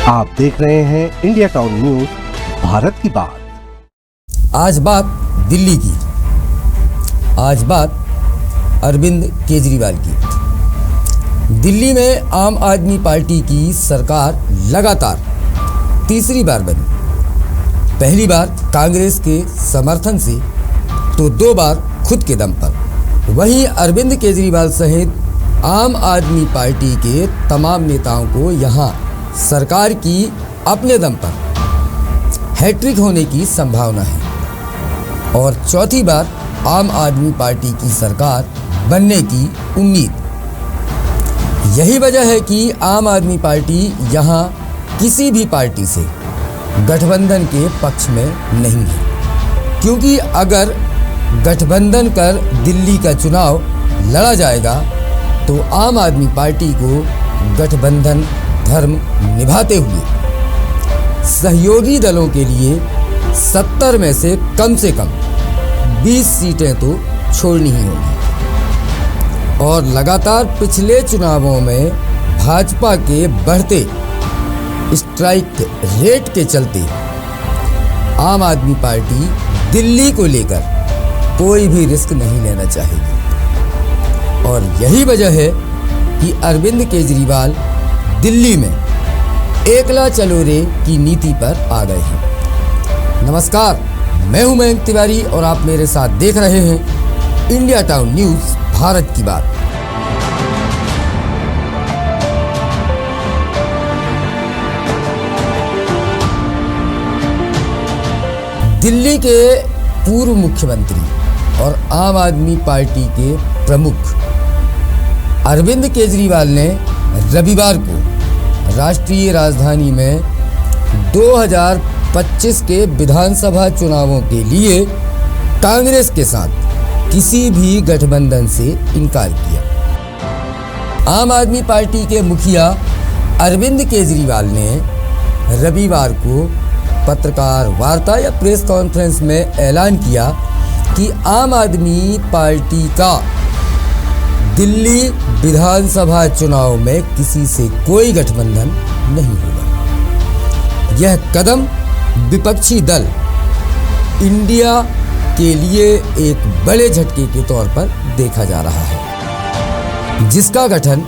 आप देख रहे हैं इंडिया टाउन न्यूज, भारत की बात। आज बात दिल्ली की, आज बात अरविंद केजरीवाल की। दिल्ली में आम आदमी पार्टी की सरकार लगातार तीसरी बार बनी। पहली बार कांग्रेस के समर्थन से तो 2 बार खुद के दम पर। वहीं अरविंद केजरीवाल सहित आम आदमी पार्टी के तमाम नेताओं को यहां सरकार की अपने दम पर हैट्रिक होने की संभावना है और चौथी बार आम आदमी पार्टी की सरकार बनने की उम्मीद। यही वजह है कि आम आदमी पार्टी यहां किसी भी पार्टी से गठबंधन के पक्ष में नहीं है, क्योंकि अगर गठबंधन कर दिल्ली का चुनाव लड़ा जाएगा तो आम आदमी पार्टी को गठबंधन धर्म निभाते हुए सहयोगी दलों के लिए 70 में से कम 20 सीटें तो छोड़नी ही होगी। और लगातार पिछले चुनावों में भाजपा के बढ़ते स्ट्राइक रेट के चलते आम आदमी पार्टी दिल्ली को लेकर कोई भी रिस्क नहीं लेना चाहेगी। और यही वजह है कि अरविंद केजरीवाल दिल्ली में एकला चलो रे की नीति पर आ गए हैं। नमस्कार, मैं हूं मयंक तिवारी और आप मेरे साथ देख रहे हैं इंडिया टाउन न्यूज, भारत की बात। दिल्ली के पूर्व मुख्यमंत्री और आम आदमी पार्टी के प्रमुख अरविंद केजरीवाल ने रविवार को राष्ट्रीय राजधानी में 2025 के विधानसभा चुनावों के लिए कांग्रेस के साथ किसी भी गठबंधन से इनकार किया। आम आदमी पार्टी के मुखिया अरविंद केजरीवाल ने रविवार को पत्रकार वार्ता या प्रेस कॉन्फ्रेंस में ऐलान किया कि आम आदमी पार्टी का दिल्ली विधानसभा चुनाव में किसी से कोई गठबंधन नहीं होगा। यह कदम विपक्षी दल इंडिया के लिए एक बड़े झटके के तौर पर देखा जा रहा है, जिसका गठन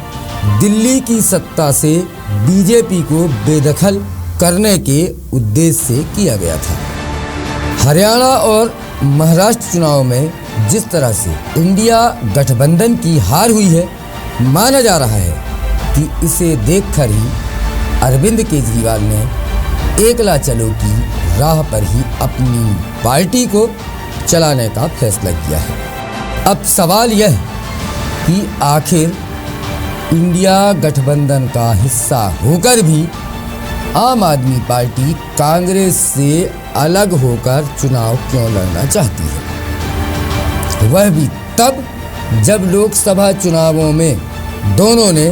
दिल्ली की सत्ता से बीजेपी को बेदखल करने के उद्देश्य से किया गया था। हरियाणा और महाराष्ट्र चुनाव में जिस तरह से इंडिया गठबंधन की हार हुई है, माना जा रहा है कि इसे देखकर ही अरविंद केजरीवाल ने एकला चलो की राह पर ही अपनी पार्टी को चलाने का फैसला किया है। अब सवाल यह कि आखिर इंडिया गठबंधन का हिस्सा होकर भी आम आदमी पार्टी कांग्रेस से अलग होकर चुनाव क्यों लड़ना चाहती है, वह भी तब जब लोकसभा चुनावों में दोनों ने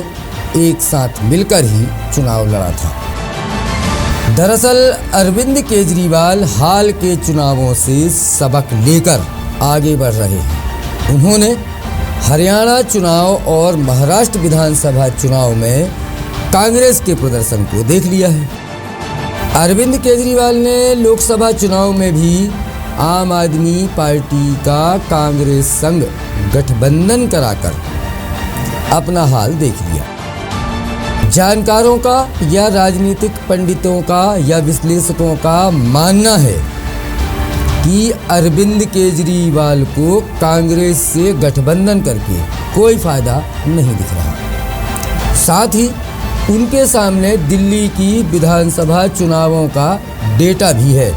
एक साथ मिलकर ही चुनाव लड़ा था। दरअसल अरविंद केजरीवाल हाल के चुनावों से सबक लेकर आगे बढ़ रहे हैं। उन्होंने हरियाणा चुनाव और महाराष्ट्र विधानसभा चुनाव में कांग्रेस के प्रदर्शन को देख लिया है। अरविंद केजरीवाल ने लोकसभा चुनाव में भी आम आदमी पार्टी का कांग्रेस संग गठबंधन कराकर अपना हाल देख लिया। जानकारों का या राजनीतिक पंडितों का या विश्लेषकों का मानना है कि अरविंद केजरीवाल को कांग्रेस से गठबंधन करके कोई फायदा नहीं दिख रहा। साथ ही उनके सामने दिल्ली की विधानसभा चुनावों का डेटा भी है,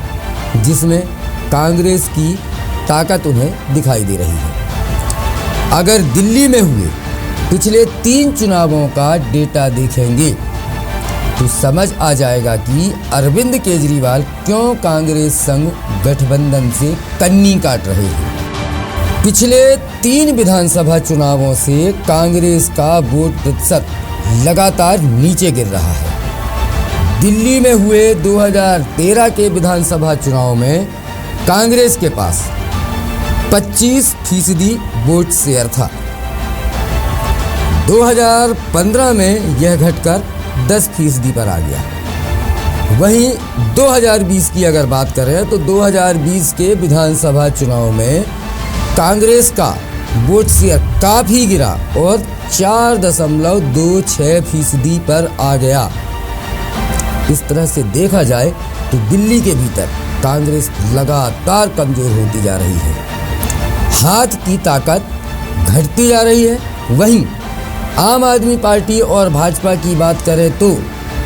जिसमें कांग्रेस की ताकत उन्हें दिखाई दे रही है। अगर दिल्ली में हुए पिछले 3 चुनावों का डेटा देखेंगे तो समझ आ जाएगा कि अरविंद केजरीवाल क्यों कांग्रेस संग गठबंधन से कन्नी काट रहे हैं। पिछले 3 विधानसभा चुनावों से कांग्रेस का वोट प्रतिशत लगातार नीचे गिर रहा है। दिल्ली में हुए 2013 के विधानसभा चुनाव में कांग्रेस के पास 25% वोट शेयर था। 2015 में यह घटकर 10% पर आ गया। वहीं 2020 की अगर बात करें तो 2020 के विधानसभा चुनाव में कांग्रेस का वोट शेयर काफ़ी गिरा और 4.26% पर आ गया। इस तरह से देखा जाए तो दिल्ली के भीतर कांग्रेस लगातार कमज़ोर होती जा रही है, हाथ की ताकत घटती जा रही है। वहीं आम आदमी पार्टी और भाजपा की बात करें तो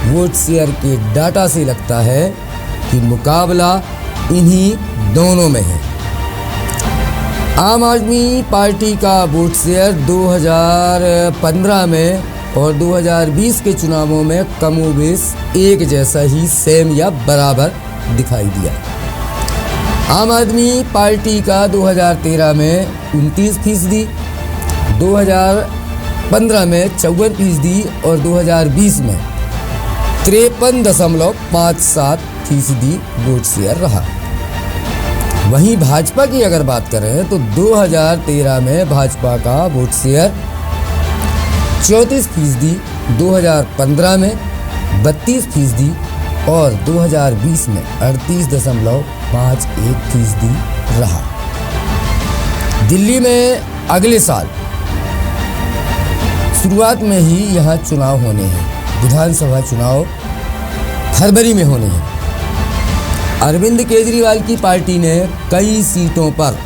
वोट शेयर के डाटा से लगता है कि मुकाबला इन्हीं दोनों में है। आम आदमी पार्टी का वोट शेयर 2015 में और 2020 के चुनावों में कमोबेश एक जैसा ही सेम या बराबर दिखाई दिया। आम आदमी पार्टी का 2013 में 29%, 2015 में 54% और 2020 में 53.57% वोट शेयर रहा। वहीं भाजपा की अगर बात करें तो 2013 में भाजपा का वोट शेयर 34%, 2015 में 32% और 2020 में 38.51% रहा। दिल्ली में अगले साल शुरुआत में ही यहाँ चुनाव होने हैं, विधानसभा चुनाव फरवरी में होने हैं। अरविंद केजरीवाल की पार्टी ने कई सीटों पर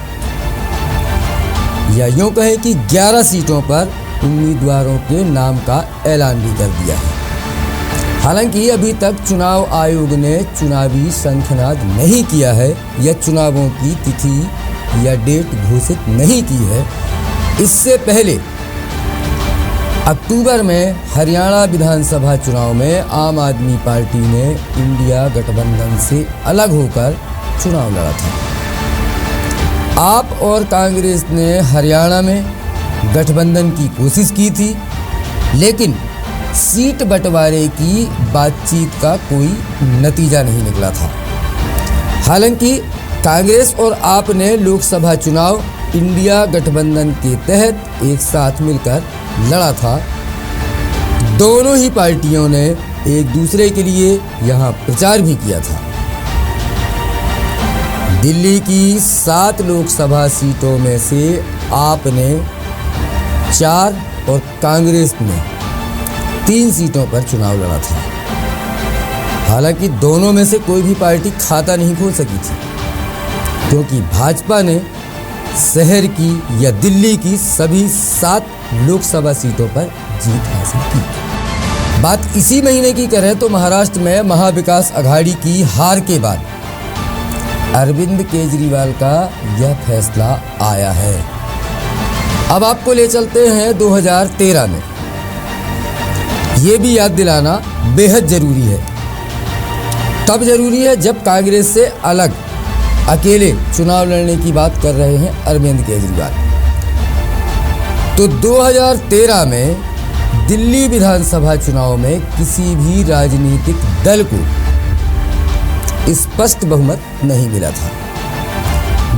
या यूं कहें कि 11 सीटों पर उम्मीदवारों के नाम का ऐलान भी कर दिया है। हालांकि अभी तक चुनाव आयोग ने चुनावी शंखनाद नहीं किया है या चुनावों की तिथि या डेट घोषित नहीं की है। इससे पहले अक्टूबर में हरियाणा विधानसभा चुनाव में आम आदमी पार्टी ने इंडिया गठबंधन से अलग होकर चुनाव लड़ा था। आप और कांग्रेस ने हरियाणा में गठबंधन की कोशिश की थी, लेकिन सीट बंटवारे की बातचीत का कोई नतीजा नहीं निकला था। हालांकि कांग्रेस और आप ने लोकसभा चुनाव इंडिया गठबंधन के तहत एक साथ मिलकर लड़ा था। दोनों ही पार्टियों ने एक दूसरे के लिए यहां प्रचार भी किया था। दिल्ली की 7 लोकसभा सीटों में से आपने 4 और कांग्रेस ने 3 सीटों पर चुनाव लड़ा था। हालांकि दोनों में से कोई भी पार्टी खाता नहीं खोल सकी थी, क्योंकि भाजपा ने शहर की या दिल्ली की सभी 7 लोकसभा सीटों पर जीत हासिल की। बात इसी महीने की करें तो महाराष्ट्र में महाविकास अघाड़ी की हार के बाद अरविंद केजरीवाल का यह फैसला आया है। अब आपको ले चलते हैं 2013 में। ये भी याद दिलाना बेहद जरूरी है। तब जरूरी है जब कांग्रेस से अलग अकेले चुनाव लड़ने की बात कर रहे हैं अरविंद केजरीवाल। तो 2013 में दिल्ली विधानसभा चुनाव में किसी भी राजनीतिक दल को स्पष्ट बहुमत नहीं मिला था।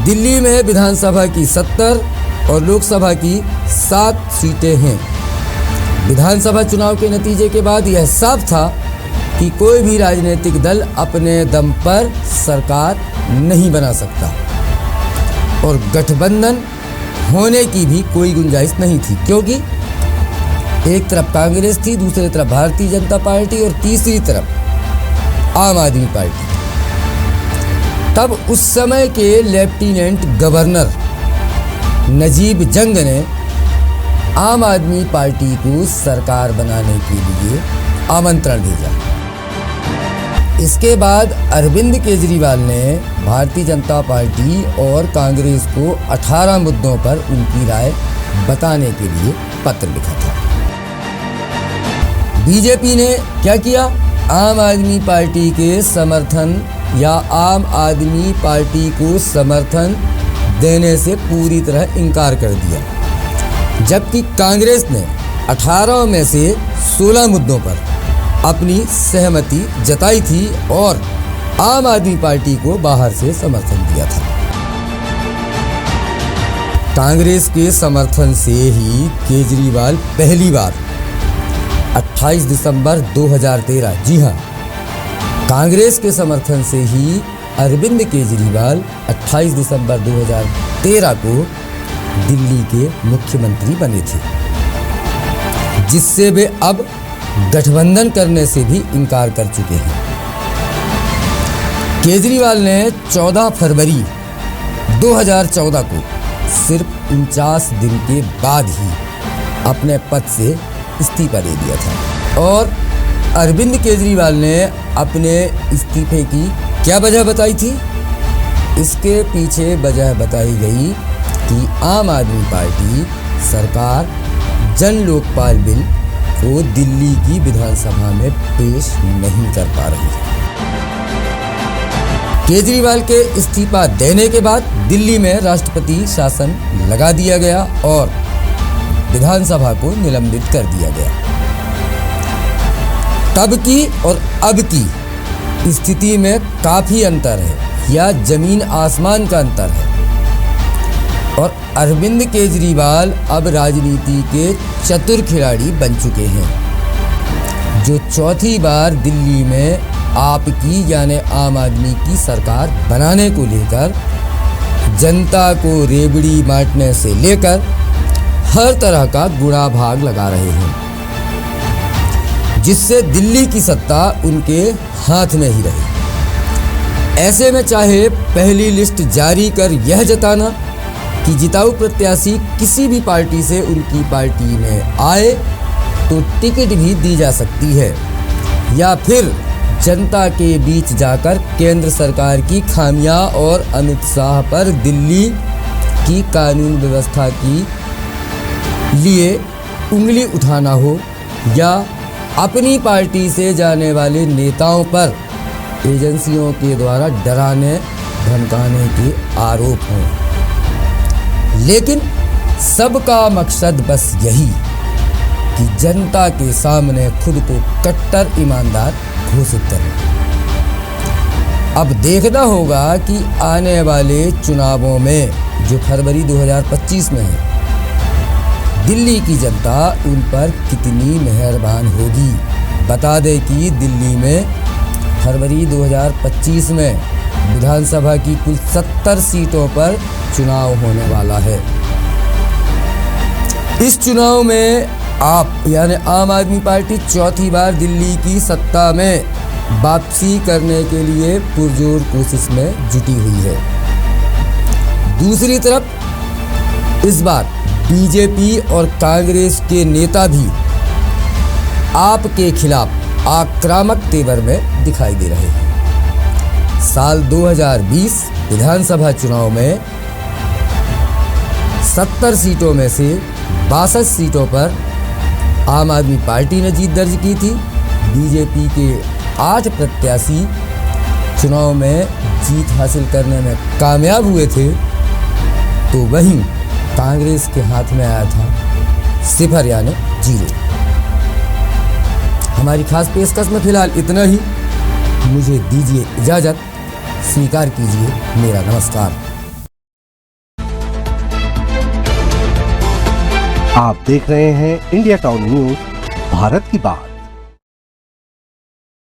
दिल्ली में विधानसभा की 70 और लोकसभा की 7 सीटें हैं। विधानसभा चुनाव के नतीजे के बाद यह साफ था कि कोई भी राजनीतिक दल अपने दम पर सरकार नहीं बना सकता और गठबंधन होने की भी कोई गुंजाइश नहीं थी, क्योंकि एक तरफ कांग्रेस थी, दूसरी तरफ भारतीय जनता पार्टी और तीसरी तरफ आम आदमी पार्टी। तब उस समय के लेफ्टिनेंट गवर्नर नजीब जंग ने आम आदमी पार्टी को सरकार बनाने के लिए आमंत्रण भेजा। इसके बाद अरविंद केजरीवाल ने भारतीय जनता पार्टी और कांग्रेस को 18 मुद्दों पर उनकी राय बताने के लिए पत्र लिखा था। बीजेपी ने क्या किया? आम आदमी पार्टी के समर्थन या आम आदमी पार्टी को समर्थन देने से पूरी तरह इनकार कर दिया, जबकि कांग्रेस ने 18 में से 16 मुद्दों पर अपनी सहमति जताई थी और आम आदमी पार्टी को बाहर से समर्थन दिया था। कांग्रेस के समर्थन से ही केजरीवाल पहली बार 28 दिसंबर 2013, जी हां, कांग्रेस के समर्थन से ही अरविंद केजरीवाल 28 दिसंबर 2013 को दिल्ली के मुख्यमंत्री बने थे, जिससे वे अब गठबंधन करने से भी इनकार कर चुके हैं। केजरीवाल ने 14 फरवरी 2014 को सिर्फ 49 दिन के बाद ही अपने पद से इस्तीफा दे दिया था और अरविंद केजरीवाल ने अपने इस्तीफे की क्या वजह बताई थी? इसके पीछे वजह बताई गई कि आम आदमी पार्टी सरकार जन लोकपाल बिल को दिल्ली की विधानसभा में पेश नहीं कर पा रही है। केजरीवाल के इस्तीफा देने के बाद दिल्ली में राष्ट्रपति शासन लगा दिया गया और विधानसभा को निलंबित कर दिया गया। तब की और अब की स्थिति में काफी अंतर है या जमीन आसमान का अंतर है और अरविंद केजरीवाल अब राजनीति के चतुर खिलाड़ी बन चुके हैं, जो चौथी बार दिल्ली में आपकी यानी आम आदमी की सरकार बनाने को लेकर जनता को रेवड़ी बांटने से लेकर हर तरह का गुणा भाग लगा रहे हैं, जिससे दिल्ली की सत्ता उनके हाथ में ही रहे। ऐसे में चाहे पहली लिस्ट जारी कर यह जताना कि जिताऊ प्रत्याशी किसी भी पार्टी से उनकी पार्टी में आए तो टिकट भी दी जा सकती है, या फिर जनता के बीच जाकर केंद्र सरकार की खामियां और अमित शाह पर दिल्ली की कानून व्यवस्था की लिए उंगली उठाना हो, या अपनी पार्टी से जाने वाले नेताओं पर एजेंसियों के द्वारा डराने धमकाने के आरोप हों, लेकिन सबका मकसद बस यही कि जनता के सामने खुद को कट्टर ईमानदार घोषित करें। अब देखना होगा कि आने वाले चुनावों में जो फरवरी 2025 में है, दिल्ली की जनता उन पर कितनी मेहरबान होगी। बता दें कि दिल्ली में फरवरी 2025 में विधानसभा की कुल 70 सीटों पर चुनाव होने वाला है। इस चुनाव में आप यानी आम आदमी पार्टी चौथी बार दिल्ली की सत्ता में वापसी करने के लिए पुरजोर कोशिश में जुटी हुई है। दूसरी तरफ इस बार बीजेपी और कांग्रेस के नेता भी आपके खिलाफ आक्रामक तेवर में दिखाई दे रहे हैं। साल 2020 विधानसभा चुनाव में 70 सीटों में से 62 सीटों पर आम आदमी पार्टी ने जीत दर्ज की थी। बीजेपी के 8 प्रत्याशी चुनाव में जीत हासिल करने में कामयाब हुए थे, तो वहीं कांग्रेस के हाथ में आया था 0 यानी 0। हमारी खास पेशकश में फिलहाल इतना ही। मुझे दीजिए इजाजत, स्वीकार कीजिए मेरा नमस्कार। आप देख रहे हैं इंडिया टाउन न्यूज, भारत की बात।